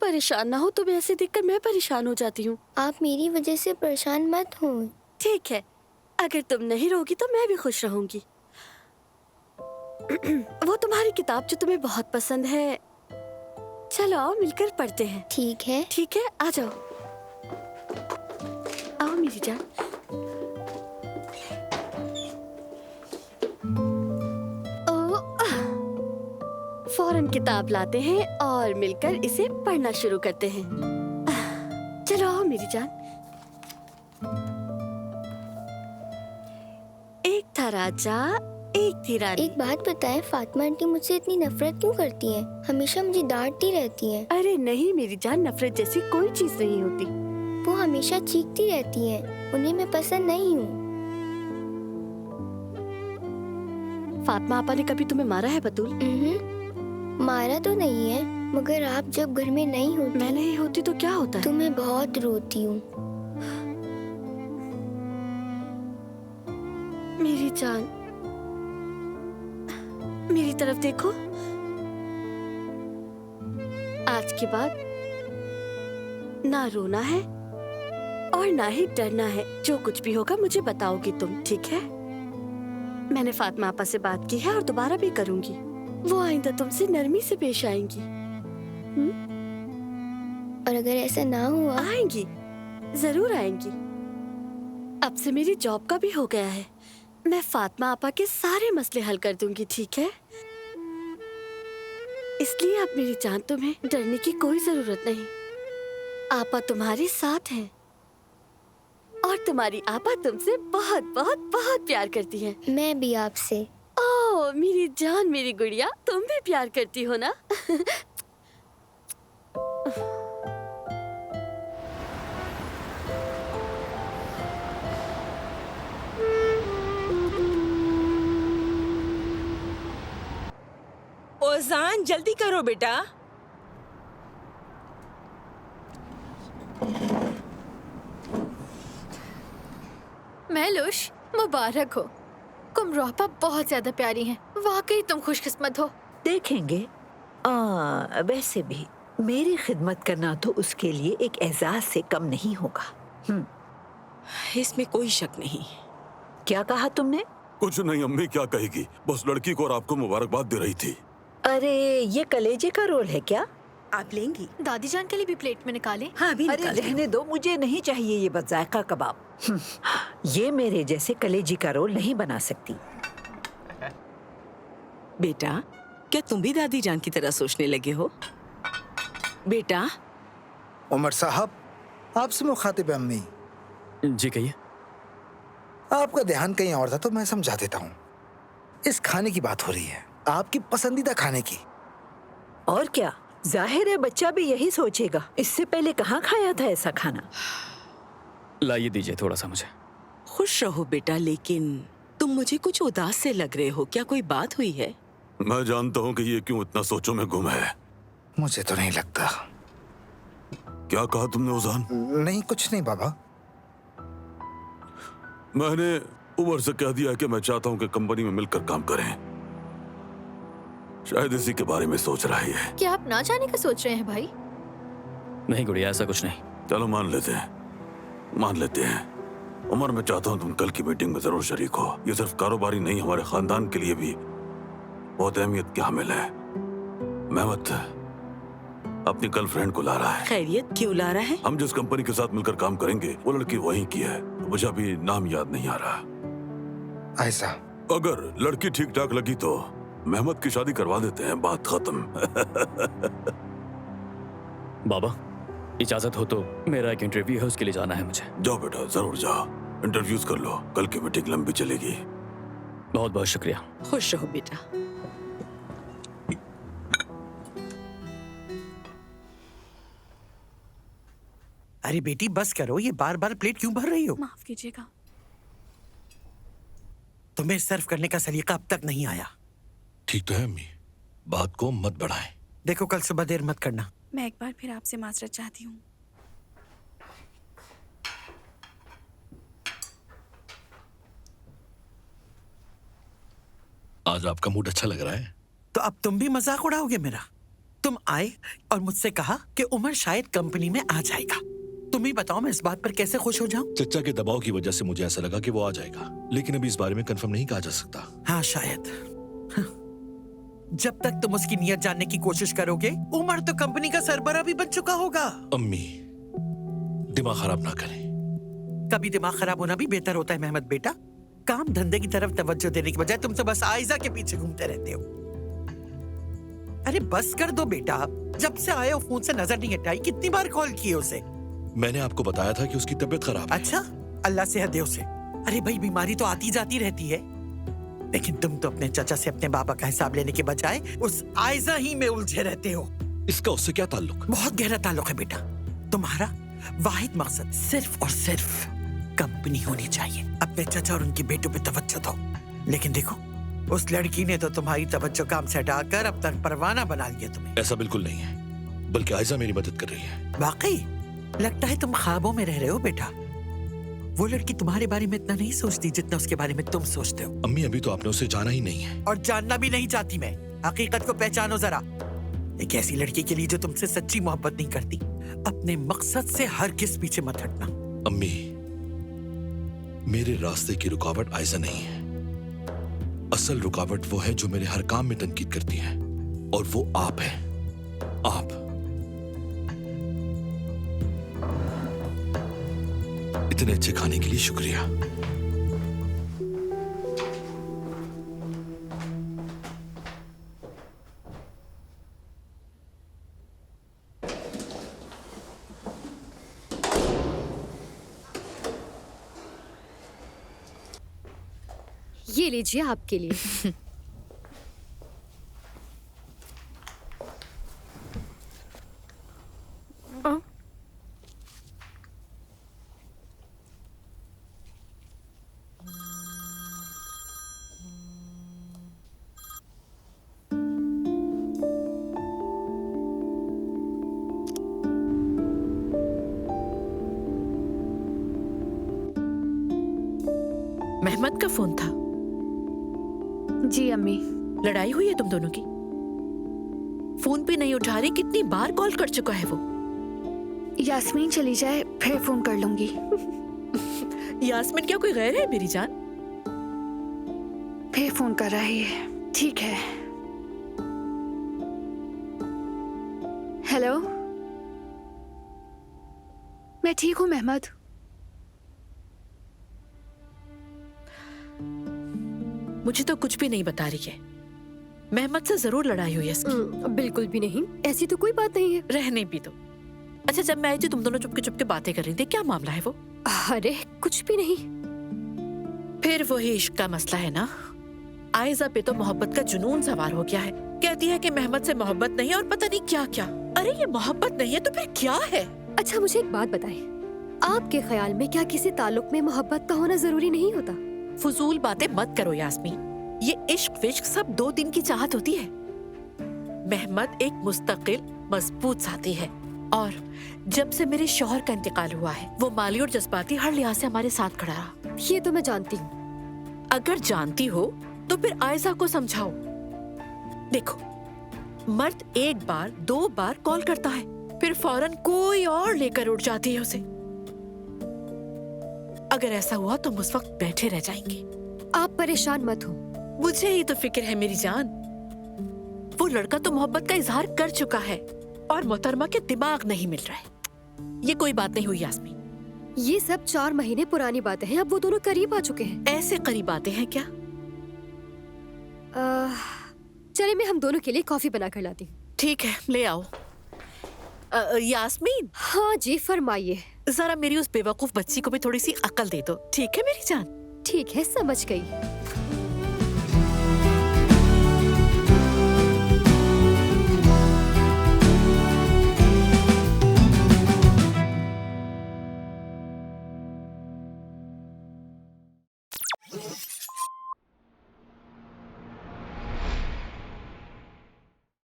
परेशान ना हो, तुम्हें ऐसे देखकर मैं परेशान हो जाती हूँ। आप मेरी वजह से परेशान मत हो। ठीक है, अगर तुम नहीं रहोगी तो मैं भी खुश रहूंगी। वो तुम्हारी किताब जो तुम्हें बहुत पसंद है, चलो आओ मिलकर पढ़ते हैं। ठीक है। ठीक है, आ जाओ। आओ मेरी जान। फौरन किताब लाते हैं और मिलकर इसे पढ़ना शुरू करते हैं। चलो आओ मेरी जान। एक था राजा, एक थी रानी। एक बात बताएं, फातिमा आंटी मुझसे इतनी नफरत क्यों करती हैं? हमेशा मुझे डांटती रहती हैं। अरे नहीं मेरी जान, नफरत जैसी कोई चीज नहीं होती। वो हमेशा चीखती रहती हैं। उन्हें मैं पसंद नहीं हूँ। फातिमा आपा ने कभी तुम्हें मारा है बतूल? मारा तो नहीं है, मगर आप जब घर में नहीं होती, मैं नहीं होती तो क्या होता है? तो मैं बहुत रोती हूँ। मेरी जान, मेरी तरफ देखो। आज के बाद ना रोना है और ना ही डरना है। जो कुछ भी होगा मुझे बताओगी तुम, ठीक है? मैंने फातिमा आपा से बात की है और दोबारा भी करूंगी। वो आइंदा तुमसे नरमी से पेश आएंगी। और अगर ऐसा ना हुआ? आएंगी, जरूर आएंगी। अब से मेरी जॉब का भी हो गया है। मैं फातिमा आपा के सारे मसले हल कर दूंगी, ठीक है? इसलिए अब मेरी जान, तुम्हें डरने की कोई जरूरत नहीं। आपा तुम्हारे साथ हैं और तुम्हारी आपा तुमसे बहुत बहुत बहुत प्यार करती है। मैं भी आपसे। ओह मेरी जान, मेरी गुड़िया, तुम भी प्यार करती हो ना? ओजान जल्दी करो बेटा। महलूश, मुबारक हो। कुमरोपा बहुत ज्यादा प्यारी हैं। वाकई तुम खुशकिस्मत हो। देखेंगे। वैसे भी मेरी खिदमत करना तो उसके लिए एक एजाज से कम नहीं होगा। इसमें कोई शक नहीं। क्या कहा तुमने? कुछ नहीं अम्मी, क्या कहेगी? बस लड़की को और आपको मुबारकबाद दे रही थी। अरे ये कलेजे का रोल है क्या? आप लेंगी? दादी जान के लिए भी प्लेट में निकालें? हाँ भी अरे रहने दो, मुझे नहीं चाहिए ये बदजायका कबाब। ये मेरे जैसे कलेजी का रोल नहीं बना सकती। बेटा, क्या तुम भी दादी जान की तरह सोचने लगे हो? बेटा। उमर साहब, आपसे मुखातिब है अम्मी। जी कहिए। आपका ध्यान कहीं और था तो मैं समझा देता हूँ। इस खाने की बात हो रही है, आपकी पसंदीदा खाने की। और क्या, जाहिर है बच्चा भी यही सोचेगा। इससे पहले कहाँ खाया था ऐसा खाना? लाइए दीजिए थोड़ा सा मुझे। खुश रहो बेटा, लेकिन तुम मुझे कुछ उदास से लग रहे हो। क्या कोई बात हुई है? मैं जानता हूँ कि ये क्यों इतना सोचों में गुम है। मुझे तो नहीं लगता। क्या कहा तुमने ओजान? नहीं, कुछ नहीं बाबा। मैंने उमर से कह दिया कि मैं चाहता हूँ कि कंपनी में मिलकर काम करें। शायद इसी के बारे में सोच रहा है। क्या आप ना जाने का सोच रहे हैं भाई? नहीं गुड़िया, ऐसा कुछ नहीं। चलो मान लेते हैं, मान लेते हैं। उमर, मैं चाहता हूँ तुम कल की मीटिंग में जरूर शरीक हो। ये सिर्फ कारोबारी नहीं, हमारे खानदान के लिए भी बहुत अहमियत की हामिल है। मेहमत अपनी गर्लफ्रेंड को ला रहा है। खैरियत क्यों ला रहा है? हम जिस कंपनी के साथ मिलकर काम करेंगे वो लड़की वहीं की है। मुझे अभी नाम याद नहीं आ रहा। ऐसा? अगर लड़की ठीक ठाक लगी तो मेहमत की शादी करवा देते हैं, बात खत्म। बाबा इजाजत हो तो मेरा एक इंटरव्यू है, उसके लिए जाना है मुझे। जाओ बेटा, जरूर जाओ, इंटरव्यूज कर लो। कल की मीटिंग लंबी चलेगी। बहुत बहुत शुक्रिया। खुश रहो बेटा। अरे बेटी बस करो, ये बार बार प्लेट क्यों भर रही हो? माफ कीजिएगा। तुम्हें सर्व करने का सलीका अब तक नहीं आया। ठीक तो है अम्मी, बात को मत बढ़ाएं। देखो कल सुबह देर मत करना। मैं एक बार फिर आपसे माजरत चाहती हूँ। आज आपका मूड अच्छा लग रहा है। तो अब तुम भी मजाक उड़ाओगे मेरा? तुम आए और मुझसे कहा कि उमर शायद कंपनी में आ जाएगा। तुम ही बताओ मैं इस बात पर कैसे खुश हो जाऊं? चचा के दबाव की वजह से मुझे ऐसा लगा कि वो आ जाएगा, लेकिन अभी इस बारे में कंफर्म नहीं कहा जा सकता। हाँ शायद। जब तक तुम उसकी नीयत जानने की कोशिश करोगे, उमर तो कंपनी का सरबराह भी बन चुका होगा। अम्मी, दिमाग खराब ना करें। कभी दिमाग खराब होना भी बेहतर होता है मेहमद बेटा। काम धंधे की तरफ तवज्जो देने की बजाय तुम तो बस आयजा के पीछे घूमते रहते हो। अरे बस कर दो बेटा, जब से आए हो फोन से नजर नहीं हटाई। कितनी बार कॉल किए उसे? मैंने आपको बताया था कि उसकी तबीयत खराब है। अच्छा, अल्लाह सेहत दे उसे। अरे भाई, बीमारी तो आती जाती रहती है, लेकिन तुम तो अपने चाचा से अपने बाबा का हिसाब लेने के बजाय उस आयजा ही में उलझे रहते हो। इसका उससे क्या ताल्लुक? बहुत गहरा ताल्लुक है बेटा। तुम्हारा वाहिद मकसद सिर्फ और सिर्फ कंपनी होनी चाहिए। अपने चाचा और उनकी बेटों पे तवज्जो दो। लेकिन देखो, उस लड़की ने तो तुम्हारी तवज्जो काम से हटाकर अब तक परवाना बना लिया तुम्हें। ऐसा बिल्कुल नहीं है, बल्कि आयजा मेरी मदद कर रही है। वाकई? लगता है तुम ख्वाबों में रह रहे हो बेटा। वो लड़की तुम्हारे बारे में इतना नहीं सोचती जितना उसके बारे में तुम सोचते हो। अम्मी, अभी तो आपने उसे जाना ही नहीं है। और जानना भी नहीं चाहती मैं। हकीकत को पहचानो जरा। एक ऐसी लड़की के लिए जो तुमसे सच्ची मोहब्बत नहीं करती, अपने मकसद से हरगिज़ पीछे मत हटना। अम्मी, मेरे रास्ते की रुकावट आयजा नहीं है। असल रुकावट वो है जो मेरे हर काम में तनकीद करती है, और वो आप है। आप। इतने अच्छे खाने के लिए शुक्रिया। ये लीजिए आपके लिए। मेहमद का फोन था। जी अम्मी। लड़ाई हुई है तुम दोनों की? फोन पे नहीं उठा रही, कितनी बार कॉल कर चुका है वो? यास्मीन चली जाए फिर फोन कर लूंगी। यास्मीन क्या कोई गैर है मेरी जान? फिर फोन कर रही है। ठीक है। हेलो, मैं ठीक हूँ मेहमद। मुझे तो कुछ भी नहीं बता रही है। मेहमद से जरूर लड़ाई हुई है इसकी। बिल्कुल भी नहीं, ऐसी तो कोई बात नहीं है। रहने भी दो। अच्छा, जब मैं आई थी तुम दोनों चुपके चुपके बातें कर रही थी, क्या मामला है वो? अरे कुछ भी नहीं। फिर वही इश्क का मसला है ना। आयजा पे तो मोहब्बत का जुनून सवार हो गया है। कहती है कि मेहमद से मोहब्बत नहीं है और पता नहीं क्या क्या। अरे ये मोहब्बत नहीं है तो फिर क्या है? अच्छा मुझे एक बात बताएं, आपके ख्याल में क्या किसी ताल्लुक में मोहब्बत का होना जरूरी नहीं होता? फजूल बातें मत करो यास्मीन। ये इश्क विश्क सब 2 दिन की चाहत होती है। मेहमद एक मुस्तकिल मजबूत साथी है, और जब से मेरे शौहर का इंतकाल हुआ है वो माली और जज्बाती हर लिहाज से हमारे साथ खड़ा रहा। ये तो मैं जानती हूँ। अगर जानती हो तो फिर आयजा को समझाओ। देखो, मर्द 1 बार 2 बार कॉल करता है, फिर फौरन कोई और लेकर उठ जाती है उसे। अगर ऐसा हुआ तो हम उस वक्त बैठे रह जाएंगे। आप परेशान मत हो, मुझे ही तो फिक्र है मेरी जान। वो लड़का तो मोहब्बत का इजहार कर चुका है और मोहतरमा के दिमाग नहीं मिल रहा है। ये कोई बात नहीं हुई यास्मीन। ये सब 4 महीने पुरानी बातें हैं। अब वो दोनों करीब आ चुके हैं। ऐसे करीब बातें हैं क्या? चलिए मैं हम दोनों के लिए कॉफी बना कर लाती हूँ। ठीक है, ले आओ। यास्मीन। हाँ जी फरमाइए। जरा मेरी उस बेवकूफ बच्ची को भी थोड़ी सी अकल दे दो, ठीक है मेरी जान? ठीक है, समझ गई।